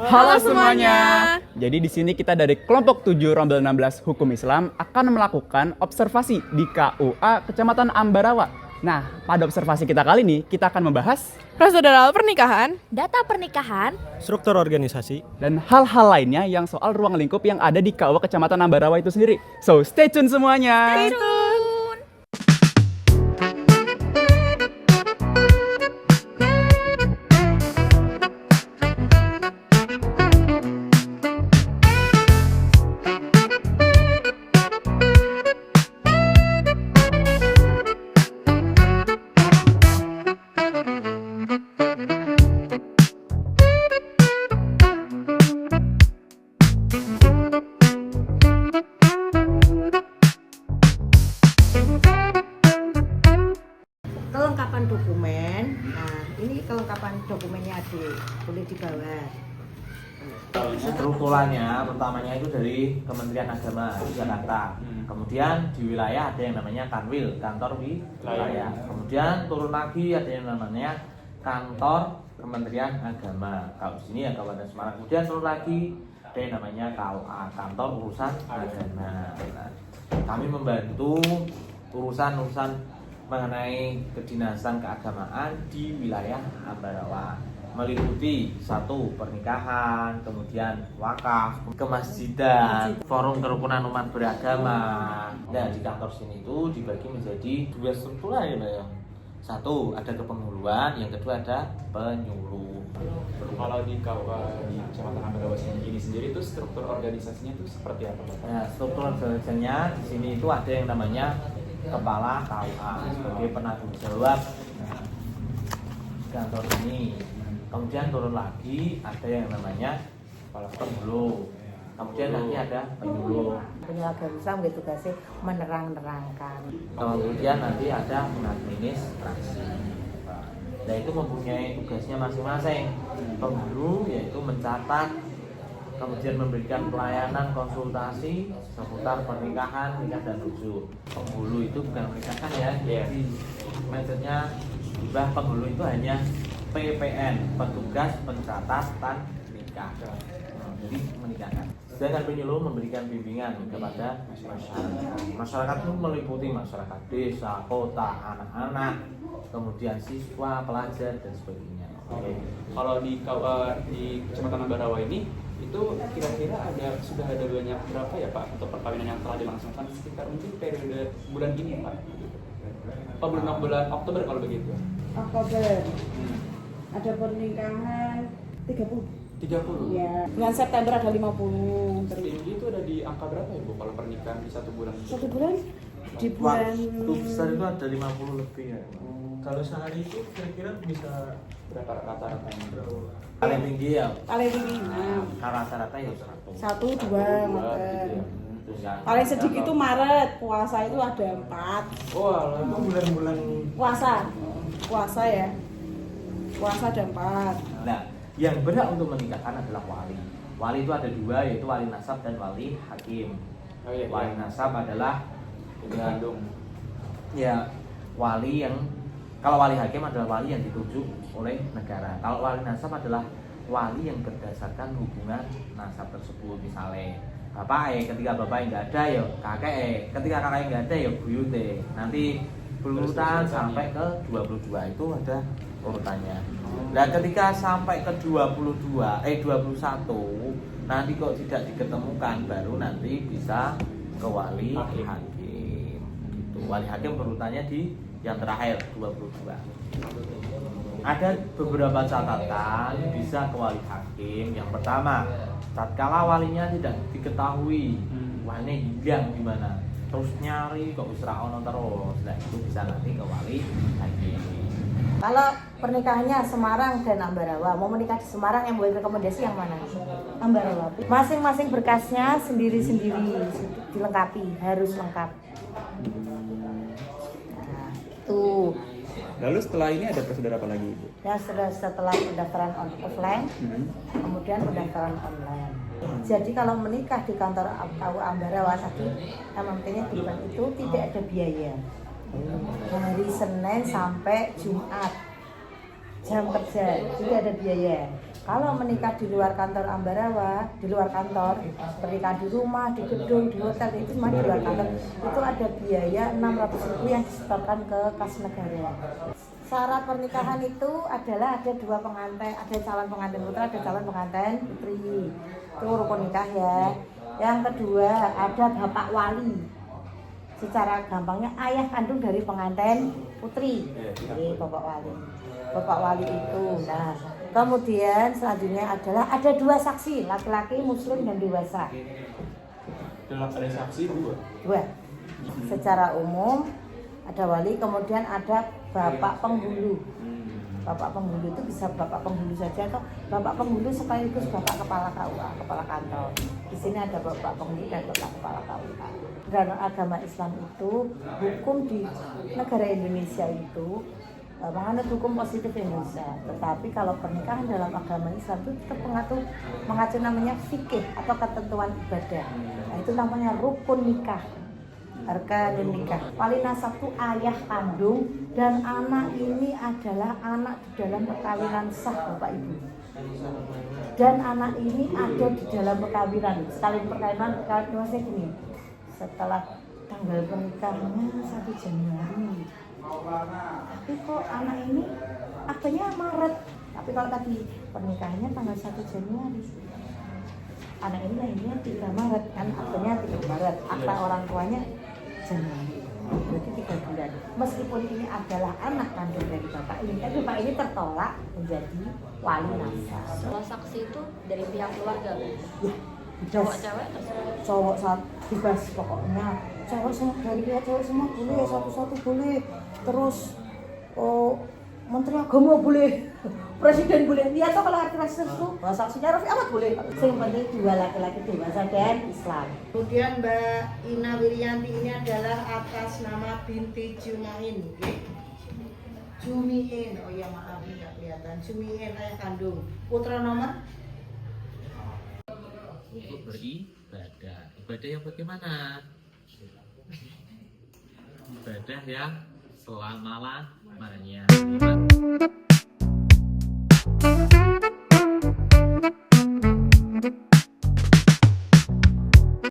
Halo semuanya. Jadi di sini kita dari kelompok 7 Rombel 16 Hukum Islam akan melakukan observasi di KUA Kecamatan Ambarawa. Nah, pada observasi kita kali ini kita akan membahas prosedural pernikahan, data pernikahan, struktur organisasi, dan hal-hal lainnya yang soal ruang lingkup yang ada di KUA Kecamatan Ambarawa itu sendiri. So, stay tune semuanya. Stay tune. Kelengkapan dokumen. Nah, ini kelengkapan dokumennya adik, boleh dibawa. Strukturannya pertamanya itu dari Kementerian Agama di Jakarta. Kemudian di wilayah ada yang namanya Kanwil, kantor wilayah. Kemudian turun lagi ada yang namanya kantor Kementerian Agama. Kalau di sini ya Kabupaten Semarang. Kemudian turun lagi ada yang namanya KUA, kantor urusan agama. Nah, kami membantu urusan mengenai kedinasan keagamaan di wilayah Ambarawa, meliputi 1. Pernikahan, kemudian wakaf, kemasjidan, forum kerukunan umat beragama. Nah, di kantor sini itu dibagi menjadi 2 struktur ya, Mbak ya. 1 ada kepenghuluan, yang kedua ada penyuluh. Kalau di KUA di Kecamatan Ambarawa ini sendiri itu struktur organisasinya itu seperti apa, Pak? Nah, struktur organisasinya di sini itu ada yang namanya Kepala KUA sebagai penanggung jawab kantor ini. Kemudian turun lagi ada yang namanya Kepala Penghulu. Kemudian nanti ada penyuluh. Penyuluh Islam gitu kasih menerang-nerangkan. Kemudian nanti ada pengadministrasi. Nah, itu mempunyai tugasnya masing-masing. Penghulu yaitu mencatat, kemudian memberikan pelayanan konsultasi seputar pernikahan, nikah dan rujuk. Penghulu itu bukan pernikahan ya, jadi maksudnya penghulu itu hanya PPN, petugas pencatatan nikah. Jadi menikahkan. Sedangkan penyuluh memberikan bimbingan kepada masyarakat. Masyarakat itu meliputi masyarakat desa, kota, anak-anak, kemudian siswa, pelajar dan sebagainya. Oke. Kalau di KUA di Kecamatan Ambarawa ini itu kira-kira sudah ada banyak berapa ya Pak untuk perkawinan yang telah dilangsungkan sekitar mungkin periode bulan ini Pak? Bulan Oktober kalau begitu. Oktober. Ada pernikahan 30. 30. Ya. Bulan September ada 50. Tertinggi itu ada di angka berapa ya Bu kalau pernikahan di 1 bulan? 1 bulan di bulan Waktu besar itu ada 50 lebih ya. kalau sehari itu kira-kira bisa Berapa rata-rata? Paling tinggi ya, paling tinggi 6. rata-rata ya 1. 1, 2, ngoten. Terus yang Paling sedikit itu Maret, puasa itu ada 4. Oh, itu bulan-bulan Puasa ya. Puasa ada 4. Nah, yang berhak untuk menikahkan adalah wali. Wali itu ada 2, yaitu wali nasab dan wali hakim. Oh, iya, Wali nasab adalah Bandung. ya wali yang, kalau wali hakim adalah wali yang ditunjuk oleh negara. Kalau wali nasab adalah wali yang berdasarkan hubungan nasab tersebut. Misalnya bapak ketika bapak nggak ada ya kakek, ketika kakek nggak ada ya buyute. Nanti berurutan sampai ke 22 itu ada urutannya. Nah, ketika sampai ke 21 nanti kok tidak diketemukan, baru nanti bisa ke wali hakim. Gitu. Wali hakim berurutannya di yang terakhir 22. Ada beberapa catatan bisa ke wali hakim. Yang pertama, tatkala walinya tidak diketahui, walinya hilang di mana, terus nyari kok wis ra ono terus. Nah, itu bisa nanti ke wali hakim. Kalau pernikahannya Semarang dan Ambarawa, mau menikah di Semarang yang boleh rekomendasi yang mana? Ambarawa. Masing-masing berkasnya sendiri-sendiri dilengkapi, harus lengkap. Nah, tuh. Lalu setelah ini ada prosedur apa lagi, Ibu? Ya, setelah pendaftaran offline, kemudian pendaftaran online. Jadi kalau menikah di kantor KUA Ambarawa tadi, MMT-nya di depan itu tidak ada biaya. Dari Senin sampai Jumat jam kerja tidak ada biaya. Kalau menikah di luar kantor Ambarawa, di luar kantor, pernikahan di rumah, di gedung, di hotel, itu semua di luar kantor, itu ada biaya 600.000 yang disetorkan ke kas negara. Syarat pernikahan itu adalah ada 2 pengantin, ada calon pengantin putra, ada calon pengantin putri. Itu rukun nikah ya. Yang kedua ada bapak wali. Secara gampangnya ayah kandung dari pengantin putri. Jadi bapak wali. Bapak wali itu. Nah, kemudian selanjutnya adalah ada 2 saksi, laki-laki muslim dan dewasa. Ada saksi 2. 2. Secara umum ada wali, kemudian ada bapak penghulu. Bapak penghulu itu bisa bapak penghulu saja atau bapak penghulu sekaligus bapak kepala KUA, kepala kantor. Di sini ada bapak penghulu dan bapak kepala KUA. Dalam agama Islam itu, hukum di negara Indonesia itu menganut hukum positif Indonesia. Tetapi kalau pernikahan dalam agama Islam itu tetap mengacu namanya fikih atau ketentuan ibadah. Nah, itu namanya rukun nikah. Arkanun nikah. Wali nasab itu ayah kandung dan anak ini adalah anak di dalam perkawinan sah Bapak Ibu. Dan anak ini ada di dalam perkawinan. Sekali perkawinan maksudnya gini. Setelah tanggal pernikahannya 1 Januari. Tapi kok anak ini aktenya Maret. Tapi kalau tadi pernikahannya tanggal 1 Januari. Anak ini lahirnya 3 Maret kan aktenya 3 Maret. Akta orang tuanya Januari. Berarti 3 bulan. Meskipun ini adalah anak kandung dari bapak ini, tapi bapak ini tertolak menjadi wali nasab. Kalau saksi itu dari pihak keluarga, Ya, cowok-cewek terserah. cowok saat bebas pokoknya. Cewek semua dari pihak cewek semua boleh, satu-satu boleh. Terus Menteri Agama boleh, Presiden boleh. Lihat tuh kalau artis itu, saksinya Raffi Ahmad boleh. Yang penting 2 laki-laki dewasa dan Islam. Kemudian Mbak Ina Wiriyanti ini adalah atas nama binti Jumain. Jumiin, oh ya maaf nggak kelihatan. Jumiin ayah kandung. Putra nomor Untuk beribadah. Ibadah yang bagaimana? Ibadah yang selama-lamanya.